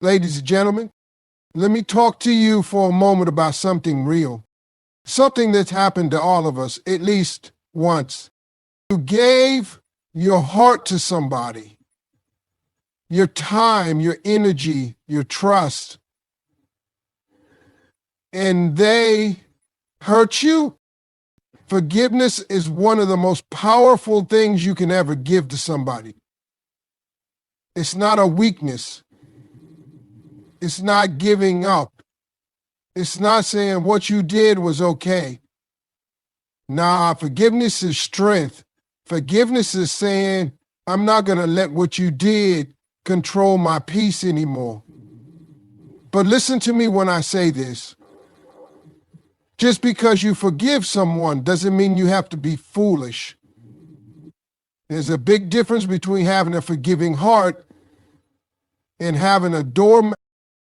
Ladies and gentlemen, let me talk to you for a moment about something real, something that's happened to all of us at least once. You gave your heart to somebody, your time, your energy, your trust, and they hurt you. Forgiveness is one of the most powerful things you can ever give to somebody. It's not a weakness. It's not giving up. It's not saying what you did was okay. Nah, forgiveness is strength. Forgiveness is saying, I'm not going to let what you did control my peace anymore. But listen to me when I say this. Just because you forgive someone doesn't mean you have to be foolish. There's a big difference between having a forgiving heart and having a doormat.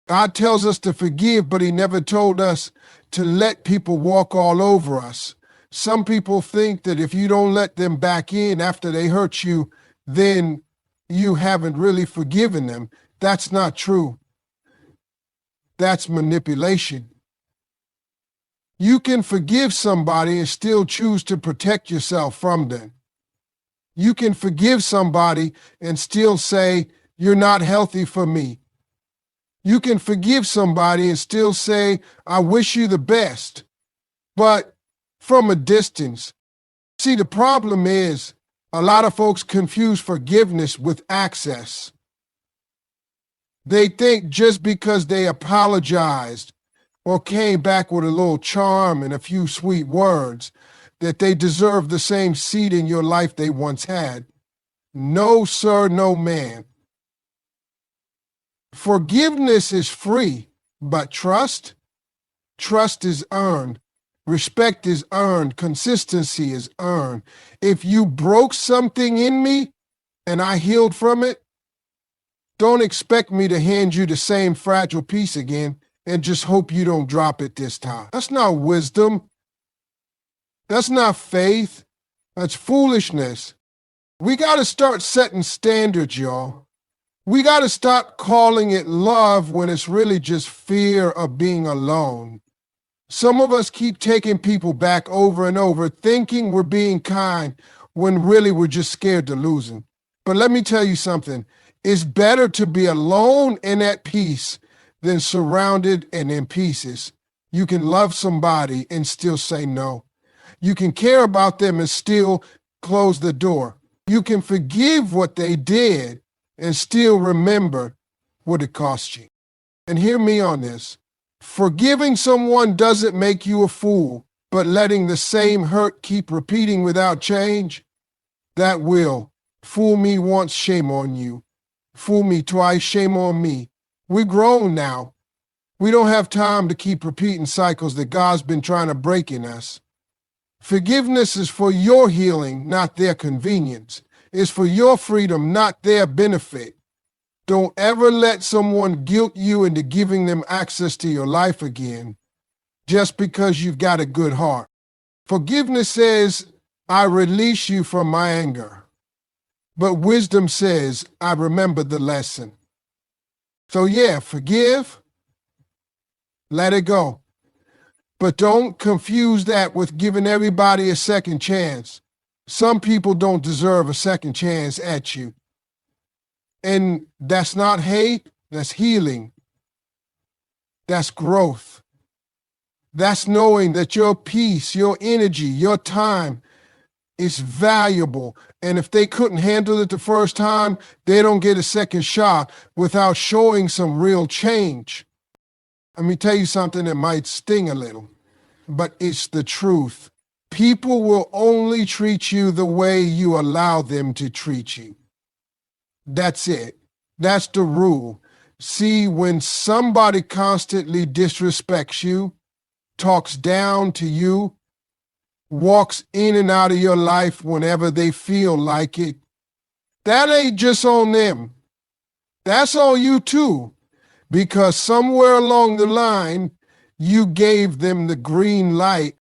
God tells us to forgive, but he never told us to let people walk all over us. Some people think that if you don't let them back in after they hurt you, then you haven't really forgiven them. That's not true. That's manipulation. You can forgive somebody and still choose to protect yourself from them. You can forgive somebody and still say, you're not healthy for me. You can forgive somebody and still say, I wish you the best, but from a distance. See, the problem is a lot of folks confuse forgiveness with access. They think just because they apologized or came back with a little charm and a few sweet words that they deserve the same seat in your life they once had. No, sir, no, ma'am. Forgiveness is free, but trust is earned. Respect is earned. Consistency is earned. If you broke something in me and I healed from it, don't expect me to hand you the same fragile piece again and just hope you don't drop it this time. That's not wisdom. That's not faith. That's foolishness. We got to start setting standards, y'all. We got to stop calling it love when it's really just fear of being alone. Some of us keep taking people back over and over, thinking we're being kind when really we're just scared to lose them. But let me tell you something. It's better to be alone and at peace than surrounded and in pieces. You can love somebody and still say no. You can care about them and still close the door. You can forgive what they did and still remember what it cost you. And hear me on this. Forgiving someone doesn't make you a fool, but letting the same hurt keep repeating without change, that will. Fool me once, shame on you. Fool me twice, shame on me. We're grown now. We don't have time to keep repeating cycles that God's been trying to break in us. Forgiveness is for your healing, not their convenience. It's for your freedom, not their benefit. Don't ever let someone guilt you into giving them access to your life again just because you've got a good heart. Forgiveness says, I release you from my anger. But wisdom says, I remember the lesson. So yeah, forgive, let it go. But don't confuse that with giving everybody a second chance. Some people don't deserve a second chance at you. And that's not hate, that's healing. That's growth. That's knowing that your peace, your energy, your time is valuable. And if they couldn't handle it the first time, they don't get a second shot without showing some real change. Let me tell you something that might sting a little, but it's the truth. People will only treat you the way you allow them to treat you. That's it. That's the rule. See, when somebody constantly disrespects you, talks down to you, walks in and out of your life whenever they feel like it, that ain't just on them. That's on you too, because somewhere along the line, you gave them the green light.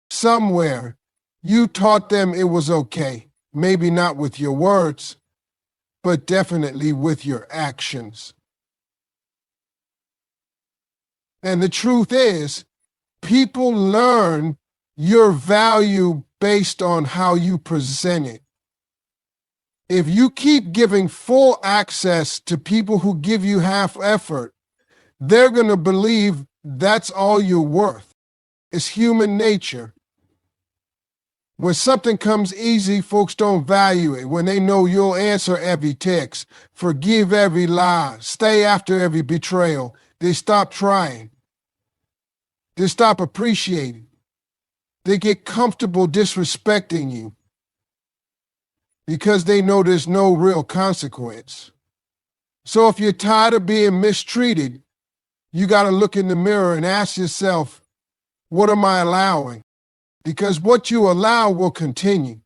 Somewhere, you taught them it was okay. Maybe not with your words, but definitely with your actions. And the truth is, people learn your value based on how you present it. If you keep giving full access to people who give you half effort, they're going to believe that's all you're worth. It's human nature. When something comes easy, folks don't value it. When they know you'll answer every text, forgive every lie, stay after every betrayal, they stop trying. They stop appreciating. They get comfortable disrespecting you because they know there's no real consequence. So if you're tired of being mistreated, you got to look in the mirror and ask yourself, what am I allowing? Because what you allow will continue.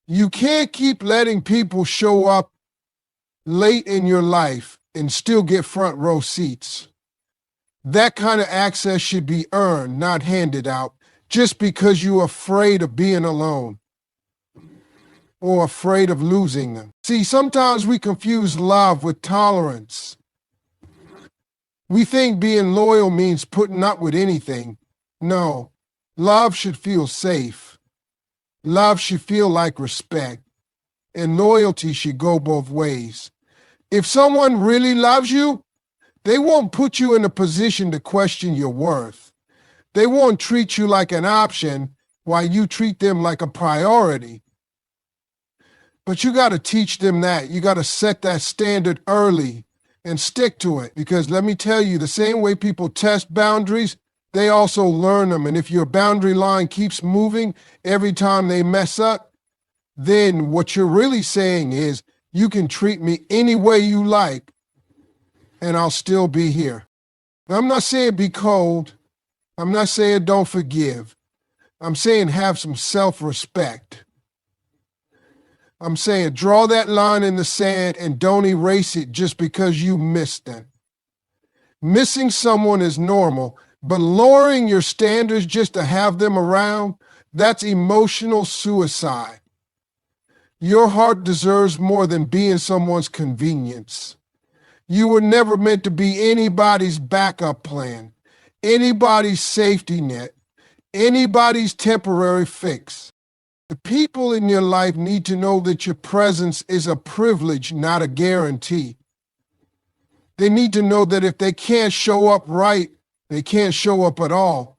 You can't keep letting people show up late in your life and still get front row seats. That kind of access should be earned, not handed out, just because you're afraid of being alone or afraid of losing them. See, sometimes we confuse love with tolerance. We think being loyal means putting up with anything. No, love should feel safe. Love should feel like respect. And loyalty should go both ways. If someone really loves you, they won't put you in a position to question your worth. They won't treat you like an option while you treat them like a priority. But you got to teach them that. You got to set that standard early and stick to it. Because let me tell you, the same way people test boundaries, they also learn them. And if your boundary line keeps moving every time they mess up, then what you're really saying is, you can treat me any way you like, and I'll still be here. I'm not saying be cold. I'm not saying don't forgive. I'm saying have some self-respect. I'm saying draw that line in the sand and don't erase it just because you missed them. Missing someone is normal, but lowering your standards just to have them around, that's emotional suicide. Your heart deserves more than being someone's convenience. You were never meant to be anybody's backup plan, anybody's safety net, anybody's temporary fix. The people in your life need to know that your presence is a privilege, not a guarantee. They need to know that if they can't show up right, they can't show up at all.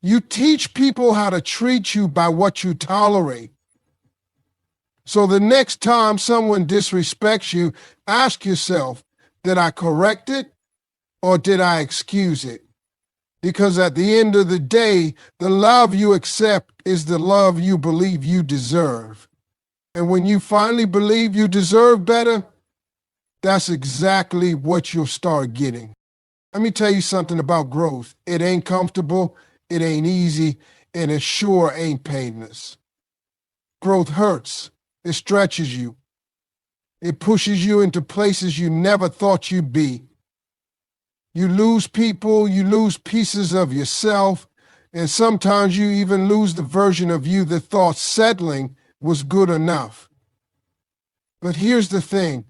You teach people how to treat you by what you tolerate. So the next time someone disrespects you, ask yourself, did I correct it or did I excuse it? Because at the end of the day, the love you accept is the love you believe you deserve. And when you finally believe you deserve better, that's exactly what you'll start getting. Let me tell you something about growth. It ain't comfortable, it ain't easy, and it sure ain't painless. Growth hurts. It stretches you. It pushes you into places you never thought you'd be. You lose people, you lose pieces of yourself, and sometimes you even lose the version of you that thought settling was good enough. But here's the thing.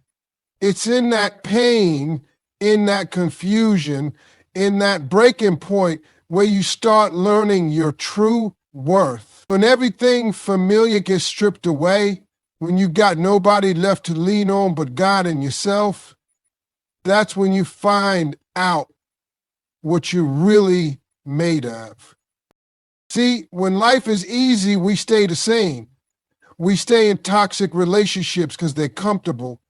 It's in that pain, in that confusion, in that breaking point where you start learning your true worth. When everything familiar gets stripped away, when you got nobody left to lean on but God and yourself, that's when you find out what you're really made of. See, when life is easy, we stay the same. We stay in toxic relationships because they're comfortable.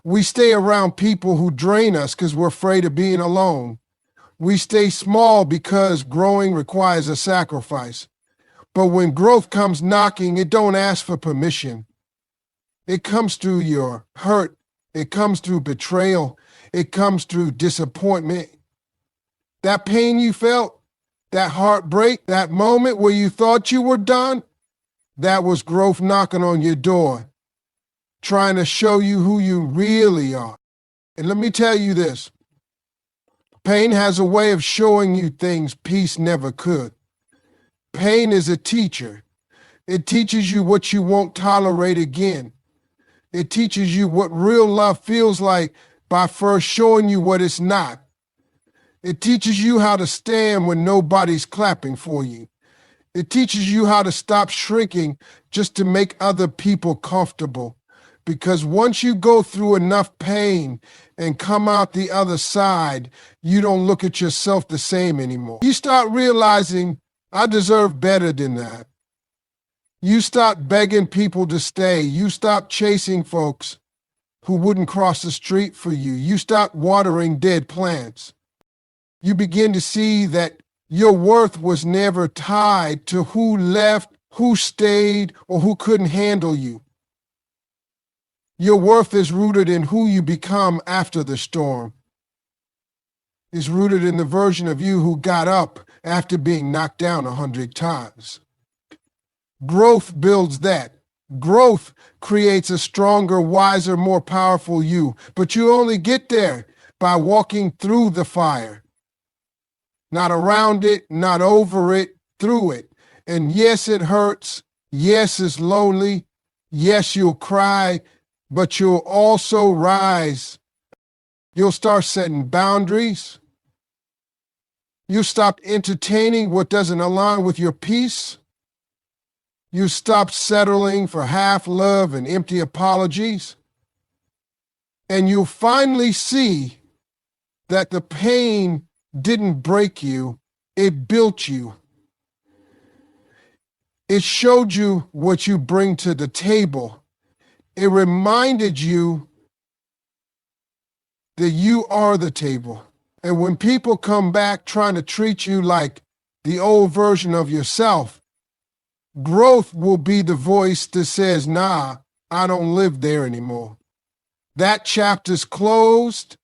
We stay around people who drain us because we're afraid of being alone. We stay small because growing requires a sacrifice. But when growth comes knocking, it don't ask for permission. It comes through your hurt. It comes through betrayal. It comes through disappointment. That pain you felt, that heartbreak, that moment where you thought you were done, that was growth knocking on your door, trying to show you who you really are. And let me tell you this, pain has a way of showing you things peace never could. Pain is a teacher. It teaches you what you won't tolerate again. It teaches you what real love feels like by first showing you what it's not. It teaches you how to stand when nobody's clapping for you. It teaches you how to stop shrinking just to make other people comfortable. Because once you go through enough pain and come out the other side, you don't look at yourself the same anymore. You start realizing, I deserve better than that. You stop begging people to stay. You stop chasing folks who wouldn't cross the street for you. You stop watering dead plants. You begin to see that your worth was never tied to who left, who stayed, or who couldn't handle you. Your worth is rooted in who you become after the storm. It's rooted in the version of you who got up after being knocked down 100 times. Growth builds that. Growth creates a stronger, wiser, more powerful you. But you only get there by walking through the fire. Not around it, not over it, through it. And yes, it hurts. Yes, it's lonely. Yes, you'll cry, but you'll also rise. You'll start setting boundaries. You'll stop entertaining what doesn't align with your peace. You stop settling for half love and empty apologies. And you'll finally see that the pain didn't break you, it built you. It showed you what you bring to the table. It reminded you that you are the table. And when people come back trying to treat you like the old version of yourself, growth will be the voice that says, nah, I don't live there anymore. That chapter's closed.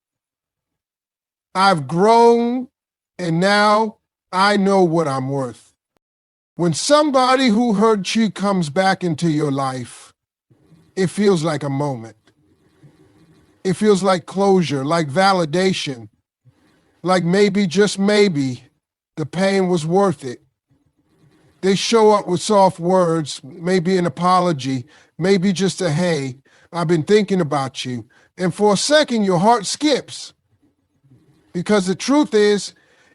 I've grown, and now I know what I'm worth. When somebody who hurt you comes back into your life, it feels like a moment. It feels like closure, like validation, like maybe, just maybe, the pain was worth it. They show up with soft words, maybe an apology, maybe just a hey, I've been thinking about you. And for a second, your heart skips. Because the truth is,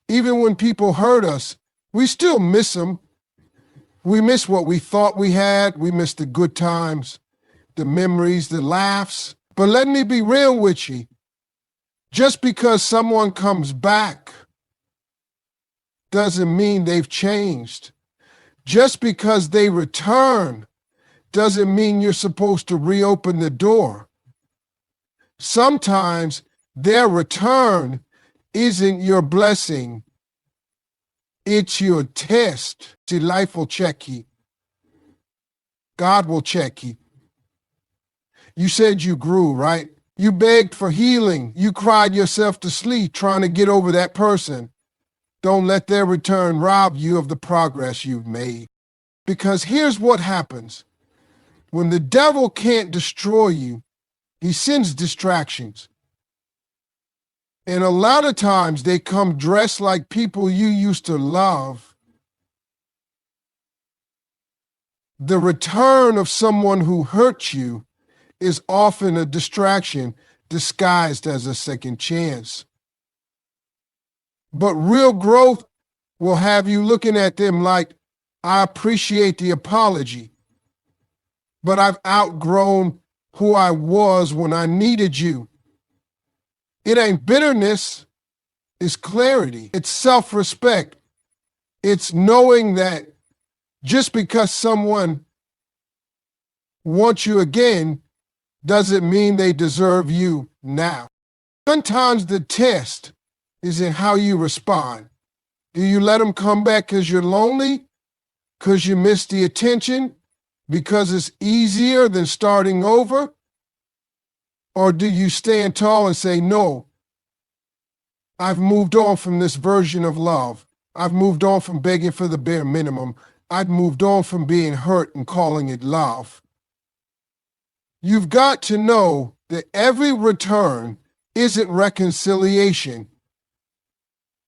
even when people hurt us, we still miss them. We miss what we thought we had. We miss the good times, the memories, the laughs. But let me be real with you. Just because someone comes back doesn't mean they've changed. Just because they return doesn't mean you're supposed to reopen the door. Sometimes their return isn't your blessing. It's your test. See, life will check you. God will check you. You said you grew, right? You begged for healing. You cried yourself to sleep trying to get over that person. Don't let their return rob you of the progress you've made. Because here's what happens. When the devil can't destroy you, he sends distractions. And a lot of times they come dressed like people you used to love. The return of someone who hurt you is often a distraction disguised as a second chance. But real growth will have you looking at them like, I appreciate the apology, but I've outgrown who I was when I needed you. It ain't bitterness, it's clarity. It's self-respect. It's knowing that just because someone wants you again doesn't mean they deserve you now. Sometimes the test is in how you respond. Do you let them come back because you're lonely? Because you miss the attention? Because it's easier than starting over? Or do you stand tall and say, no, I've moved on from this version of love. I've moved on from begging for the bare minimum. I've moved on from being hurt and calling it love. You've got to know that every return isn't reconciliation.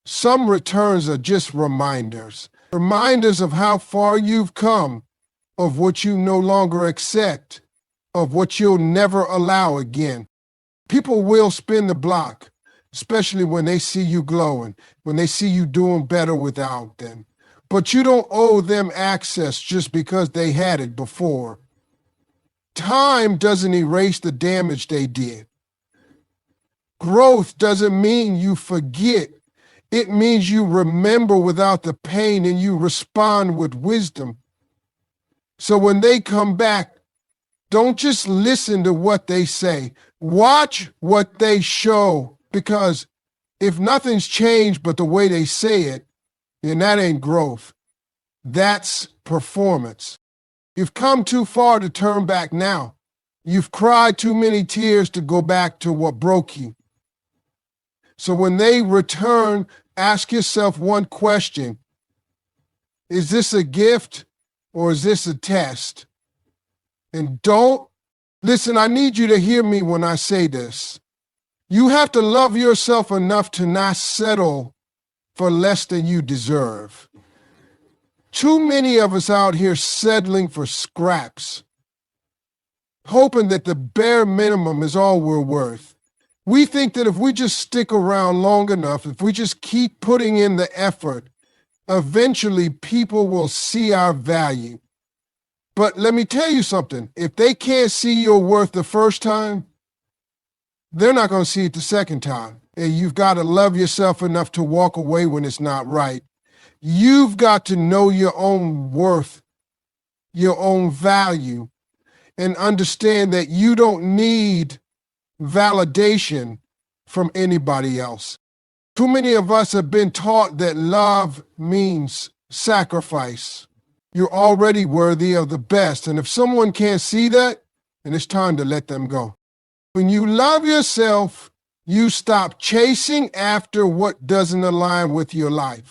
Some returns are just reminders. Reminders of how far you've come, of what you no longer accept, of what you'll never allow again. People will spin the block. especially when they see you glowing, when they see you doing better without them. But you don't owe them access just because they had it before. Time doesn't erase the damage they did. Growth doesn't mean you forget. It means you remember without the pain and you respond with wisdom. So when they come back, don't just listen to what they say. Watch what they show, because if nothing's changed but the way they say it, then that ain't growth. That's performance. You've come too far to turn back now. You've cried too many tears to go back to what broke you. So when they return, ask yourself one question. Is this a gift or is this a test? And listen, I need you to hear me when I say this. You have to love yourself enough to not settle for less than you deserve. Too many of us out here settling for scraps, hoping that the bare minimum is all we're worth. We think that if we just stick around long enough, if we just keep putting in the effort, eventually people will see our value. But let me tell you something. If they can't see your worth the first time, they're not going to see it the second time. And you've got to love yourself enough to walk away when it's not right. You've got to know your own worth, your own value, and understand that you don't need validation from anybody else. Too many of us have been taught that love means sacrifice. You're already worthy of the best, and if someone can't see that, then it's time to let them go. When you love yourself, you stop chasing after what doesn't align with your life.